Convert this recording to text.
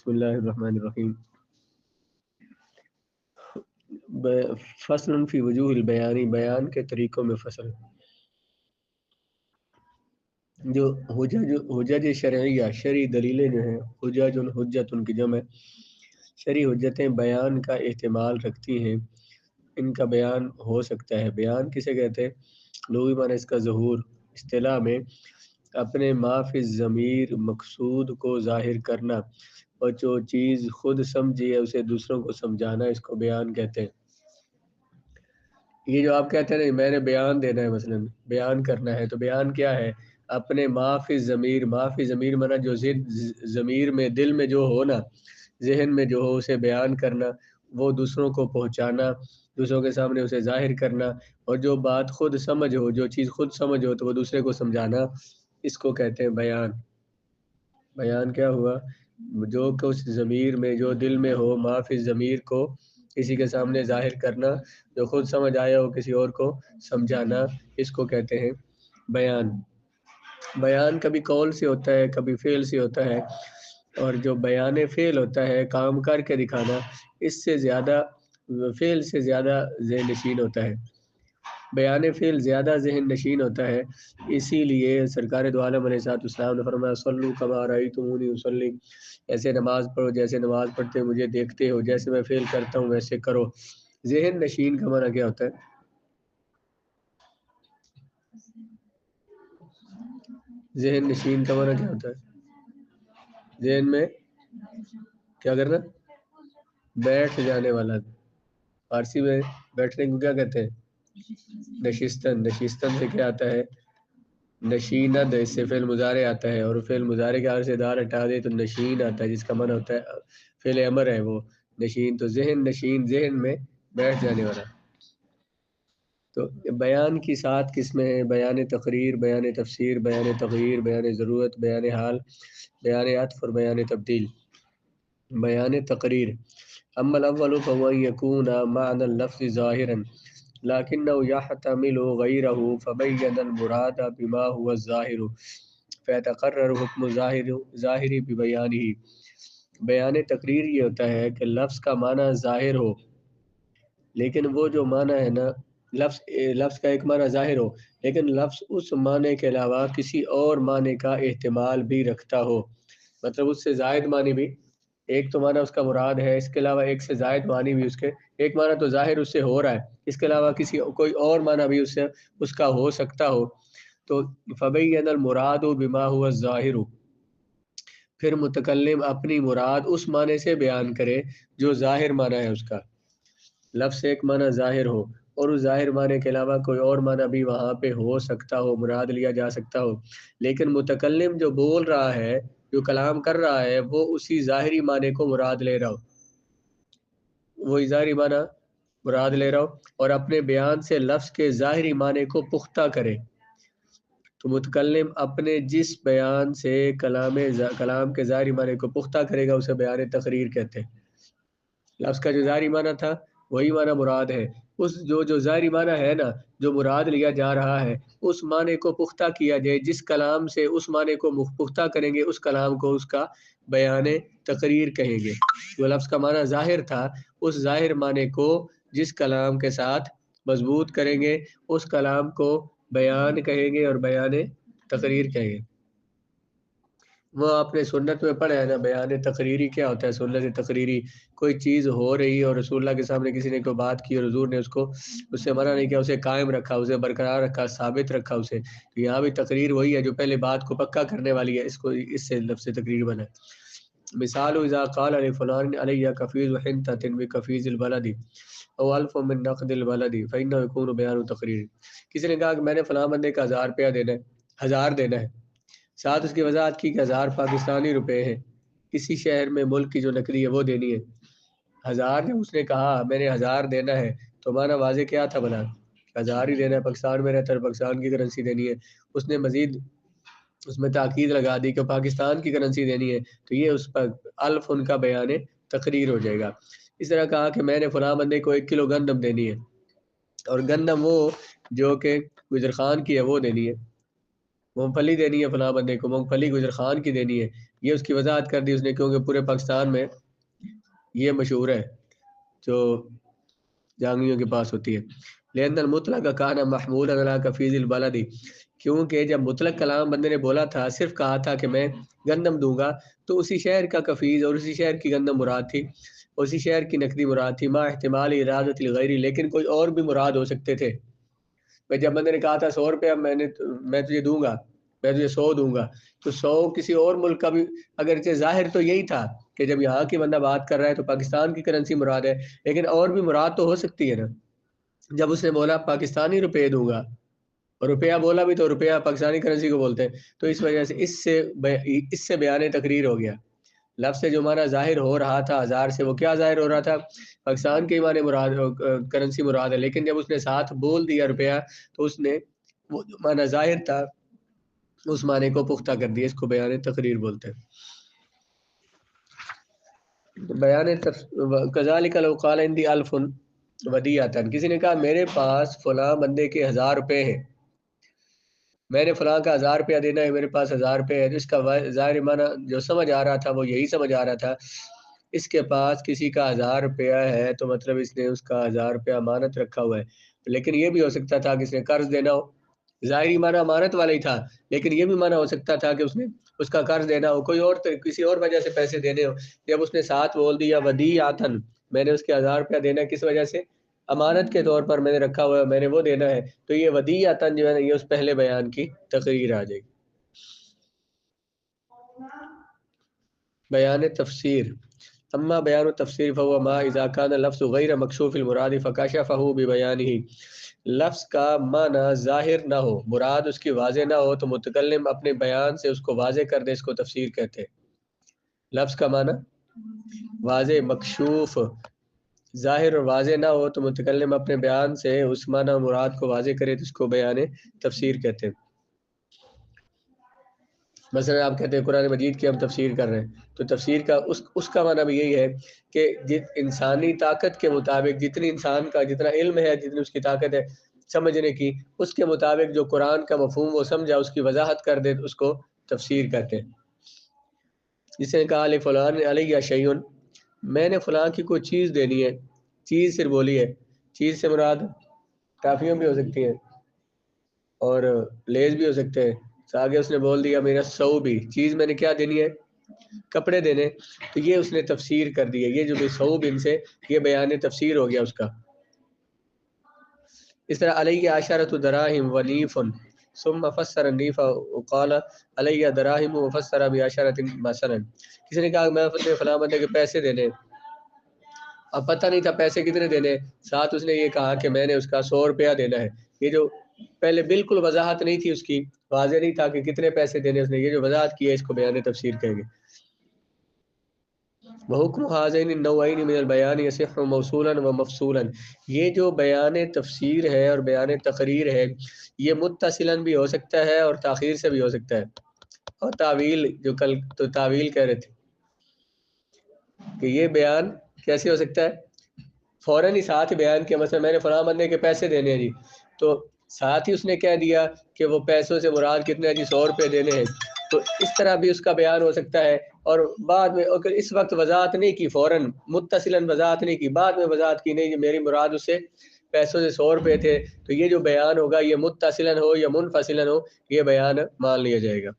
بسم اللہ الرحمن الرحیم۔ فصل فی وجوہ البیانی، بیان کے طریقوں میں فصل۔ جو حجج شرعیہ، شرعی دلیلیں جو ہیں، حجت ان کی جمع، شرعی حجتیں بیان کا احتمال رکھتی ہیں، ان کا بیان ہو سکتا ہے۔ بیان کسے کہتے ہیں؟ لغوی معنی اس کا ظہور، اصطلاح میں اپنے ما فی الضمیر مقصود کو ظاہر کرنا، اور جو چیز خود سمجھی ہے اسے دوسروں کو سمجھانا، اس کو بیان کہتے ہیں۔ یہ جو آپ کہتے ہیں نا میں نے بیان دینا ہے، مثلا بیان کرنا ہے، تو بیان کیا ہے؟ اپنے ما فی الضمیر، ما فی الضمیر معنی جو ضمیر میں، دل میں جو ہو نا، ذہن میں جو ہو اسے بیان کرنا، وہ دوسروں کو پہنچانا، دوسروں کے سامنے اسے ظاہر کرنا، اور جو بات خود سمجھ ہو، جو چیز خود سمجھ ہو تو وہ دوسرے کو سمجھانا، اس کو کہتے ہیں بیان۔ بیان کیا ہوا؟ جو کچھ ضمیر میں، جو دل میں ہو، ما فی الضمیر کو کسی کے سامنے ظاہر کرنا، جو خود سمجھ آیا ہو کسی اور کو سمجھانا، اس کو کہتے ہیں بیان۔ بیان کبھی قول سے ہوتا ہے، کبھی فعل سے ہوتا ہے، اور جو بیان فعل ہوتا ہے، کام کر کے دکھانا، اس سے زیادہ، فعل سے زیادہ ذہن نشین ہوتا ہے۔ بیان فعل زیادہ ذہن نشین ہوتا ہے، اسی لیے سرکار دو عالم علیہ السلام نے فرمایا صلو کما رأیتمونی اصلی، ایسے نماز پڑھو جیسے نماز پڑھتے مجھے دیکھتے ہو، جیسے میں فعل کرتا ہوں ویسے کرو۔ ذہن نشین کا معنی کیا ہوتا ہے؟ ذہن نشین کا معنی کیا ہوتا ہے؟ ذہن میں کیا کرنا؟ بیٹھ جانے والا۔ فارسی میں بیٹھنے کو کیا کہتے ہیں؟ نشستن۔ نشستن سے کیا آتا ہے؟ نشیند، اس سے فعل مضارع آتا ہے، اور فعل مضارع کے آخر سے دار ہٹا دے تو نشین آتا ہے، جس کا معنی ہوتا ہے فعل امر ہے وہ نشین۔ تو ذہن نشین، ذہن میں بیٹھ جانے والا۔ تو بیان کی 7 قسمیں ہیں: بیان تقریر، بیان تفسیر، بیان تغییر، بیان ضرورت، بیان حال، بیان عطف اور بیان تبدیل۔ بیان تقریر: اما الاول فهو يكون معنى اللفظ ظاهرا لكنه يحتمل غيره فبين المراد بما هو الظاهر فيتقرر حكم ظاہر ببیانه۔ بیان تقریر یہ ہوتا ہے کہ لفظ کا معنی ظاہر ہو، لیکن وہ جو معنی ہے نا، لفظ کا ایک معنی ظاہر ہو، لیکن لفظ اس معنی کے علاوہ کسی اور معنی کا احتمال بھی رکھتا ہو۔ مطلب اس سے زائد معنی بھی، ایک تو معنی اس کا مراد ہے، اس کے علاوہ ایک سے زائد معنی بھی اس کے، ایک معنی تو ظاہر اس سے ہو رہا ہے، اس کے علاوہ کوئی اور معنی بھی اس کا ہو سکتا ہو۔ تو فبین المراد بما هو الظاہر، پھر متکلم اپنی مراد اس معنی سے بیان کرے جو ظاہر معنی ہے اس کا۔ لفظ ایک معنی ظاہر ہو اور اس ظاہر معنی کے علاوہ کوئی اور معنی بھی وہاں پہ ہو سکتا ہو، مراد لیا جا سکتا ہو، لیکن متکلم جو بول رہا ہے، جو کلام کر رہا ہے، وہ اسی ظاہری معنی کو مراد لے رہا ہو، وہی ظاہری معنی مراد لے رہا ہو، اور اپنے بیان سے لفظ کے ظاہری معنی کو پختہ کرے۔ تو متکلم اپنے جس بیان سے کلام کے ظاہری معنی کو پختہ کرے گا اسے بیان تقریر کہتے ہیں۔ لفظ کا جو ظاہری معنی تھا وہی معنی مراد ہے، اس جو ظاہری معنی ہے نا، جو مراد لیا جا رہا ہے، اس معنی کو پختہ کیا جائے، جس کلام سے اس معنی کو پختہ کریں گے اس کلام کو اس کا بیان تقریر کہیں گے۔ جو لفظ کا معنی ظاہر تھا، اس ظاہر معنی کو جس کلام کے ساتھ مضبوط کریں گے اس کلام کو بیان کہیں گے اور بیان تقریر کہیں گے۔ وہ آپ نے سنت میں پڑھا ہے نا، بیان تقریری کیا ہوتا ہے؟ سنت تقریری، کوئی چیز ہو رہی اور رسول اللہ کے سامنے کسی نے کوئی بات کی اور حضور نے اس سے منع نہیں کیا، اسے قائم رکھا، اسے برقرار رکھا، ثابت رکھا اسے۔ تو یہاں بھی تقریر وہی ہے جو پہلے بات کو پکا کرنے والی ہے، اس سے لفظ تقریر بنا ہے۔ مثال اذا قال لفلان علی کفیز حنطۃ بکفیز البلد او الف من نقد البلد فانه يكون بیان تقریر۔ کسی نے کہا کہ میں نے فلاں بندے کا 1000 روپیہ دینا ہے، 1000 دینا ہے، ساتھ اس کی وضاحت کی کہ 1000 پاکستانی روپے ہیں، کسی شہر میں ملک کی جو نقدی ہے وہ دینی ہے۔ 1000 جب اس نے کہا میں نے 1000 دینا ہے تو معنی واضح کیا تھا؟ بنا 1000 ہی دینا ہے، پاکستان میں رہتا ہے، پاکستان کی کرنسی دینی ہے۔ اس نے مزید اس میں تاکید لگا دی کہ پاکستان کی کرنسی دینی ہے، تو یہ اس پر الف ان کا بیان تقریر ہو جائے گا۔ اس طرح کہا کہ میں نے فلاں بندے کو 1 کلو گندم دینی ہے، اور گندم وہ جو کہ گجر خان کی ہے وہ دینی ہے، مونگ پھلی دینی ہے فلاں بندے کو، مونگ پھلی گجر خان کی دینی ہے، یہ اس کی وضاحت کر دی اس نے، کیونکہ پورے پاکستان میں یہ مشہور ہے جو جہانگیروں کے پاس ہوتی ہے. لأن المطلق کان محمولا علی کفیز البلد، کیونکہ جب مطلق کلام بندے نے بولا تھا، صرف کہا تھا کہ میں گندم دوں گا، تو اسی شہر کا کفیز اور اسی شہر کی گندم مراد تھی، اسی شہر کی نقدی مراد تھی، ما احتمال ارادت الغیر، لیکن کوئی اور بھی مراد ہو سکتے تھے. بھائی جب بندے نے کہا تھا 100 روپیہ میں تجھے دوں گا، میں تجھے 100 دوں گا، تو 100 کسی اور ملک کا بھی، اگرچہ ظاہر تو یہی تھا کہ جب یہاں کی بندہ بات کر رہا ہے تو پاکستان کی کرنسی مراد ہے، لیکن اور بھی مراد تو ہو سکتی ہے نا. جب اس نے بولا پاکستانی روپے دوں گا، اور روپیہ بولا بھی تو روپیہ پاکستانی کرنسی کو بولتے ہیں، تو اس وجہ سے اس سے بیان تقریر ہو گیا. لفظ سے جو معنی ظاہر ہو رہا تھا 1000 سے، وہ کیا ظاہر ہو رہا تھا؟ پاکستان کے معنی مراد کرنسی مراد ہے، لیکن جب اس نے ساتھ بول دیا روپیہ تو اس نے وہ جو معنی ظاہر تھا اس معنی کو پختہ کر دیا. اس کو بیان تقریر بولتے ہیں. بیان کذالک لو قال عندي 1000 ودیعۃ، کسی نے کہا میرے پاس فلاں بندے کے 1000 روپے ہیں، میں نے فلاں کا 1000 روپیہ دینا ہے، میرے پاس 1000 روپے ہے. اس کا ظاہر معنی جو سمجھ آ رہا تھا وہ یہی سمجھ آ رہا تھا، اس کے پاس کسی کا 1000 روپیہ ہے تو مطلب اس نے اس کا 1000 روپیہ امانت رکھا ہوا ہے. لیکن یہ بھی ہو سکتا تھا کہ اس نے قرض دینا ہو، ظاہری معنی امانت والا ہی تھا، لیکن یہ بھی معنی ہو سکتا تھا کہ اس نے اس کا قرض دینا ہو، کوئی اور کسی اور وجہ سے پیسے دینے ہو. جب اس نے ساتھ بول دیا ودیعۃن، میں نے اس کے 1000 روپیہ دینا ہے، کس وجہ سے؟ امانت کے طور پر میں نے رکھا ہوا ہے، میں نے وہ دینا ہے، تو یہ ودیعۃن جو ہے نا یہ اس پہلے بیان کی تقریر آ جائے گی. بیان تفسیر. اما بیان تفسیر فهو ما اذا كان اللفظ غیر مکشوف المراد فکشفه ببیانه، لفظ کا معنی ظاہر نہ ہو، مراد اس کی واضح نہ ہو، تو متکلم اپنے بیان سے اس کو واضح کر دے، اس کو تفسیر کہتے ہیں. لفظ کا معنی واضح، مکشوف، ظاہر اور واضح نہ ہو تو متکلم اپنے بیان سے اس معنی مراد کو واضح کرے تو اس کو بیان تفسیر کہتے ہیں. مثلا آپ کہتے ہیں قرآن مجید کی ہم تفسیر کر رہے ہیں، تو تفسیر کا اس کا معنی بھی یہی ہے کہ انسانی طاقت کے مطابق، جتنی انسان کا جتنا علم ہے، جتنی اس کی طاقت ہے سمجھنے کی، اس کے مطابق جو قرآن کا مفہوم وہ سمجھا، اس کی وضاحت کر دے تو اس کو تفسیر کہتے ہیں. جسے کہا علی فلان علیہ شیئن، میں نے فلاں کی کوئی چیز دینی ہے، چیز صرف بولی ہے، چیز سے مراد ٹافیاں بھی ہو سکتی ہیں اور لیز بھی ہو سکتے ہیں. آگے اس نے بول دیا میرا 100 بھی، چیز میں نے کیا دینی ہے؟ کپڑے دینے، تو یہ اس نے تفسیر کر دی ہے. یہ جو 100 بن سے یہ بیان تفسیر ہو گیا اس کا. اس طرح علیہ عشرۃ دراہم ونیف ثم فسر النیف وقال علیہ دراہم وفسر بعشرۃ مثلا. کسی نے کہا میں اپنے فلاں بندے کے پیسے دینے، اب پتہ نہیں تھا پیسے کتنے دینے، ساتھ اس نے یہ کہا کہ میں نے اس کا 100 روپیہ دینا ہے. یہ جو پہلے بالکل وضاحت نہیں تھی اس کی، واضح نہیں تھا کہ کتنے پیسے دینے، اس نے یہ جو وضاحت کی ہے اس کو بیان تفسیر کہیں گے. وحکم هذین النوعین من البیان یصح موصولا و مفصولا، یہ جو بیان تفسیر ہے اور بیان تقریر ہے یہ متصلا بھی ہو سکتا ہے اور تاخیر سے بھی ہو سکتا ہے. اور تعویل، جو کل تو تعویل کہہ رہے تھے کہ یہ بیان کیسے ہو سکتا ہے، فوراً ہی ساتھ بیان کیا، مثلا میں نے فلاں بندے کے پیسے دینے ہیں جی، تو ساتھ ہی اس نے کہہ دیا کہ وہ پیسوں سے مراد کتنے ہیں جی، 100 روپے دینے ہیں. تو اس طرح بھی اس کا بیان ہو سکتا ہے. اور بعد میں اگر اس وقت وضاحت نہیں کی، فوراً متصلاً وضاحت نہیں کی، بعد میں وضاحت کی نہیں میری مراد اس سے پیسوں سے 100 روپے تھے، تو یہ جو بیان ہوگا یہ متصلاً ہو یا منفصلاً ہو یہ بیان مان لیا جائے گا.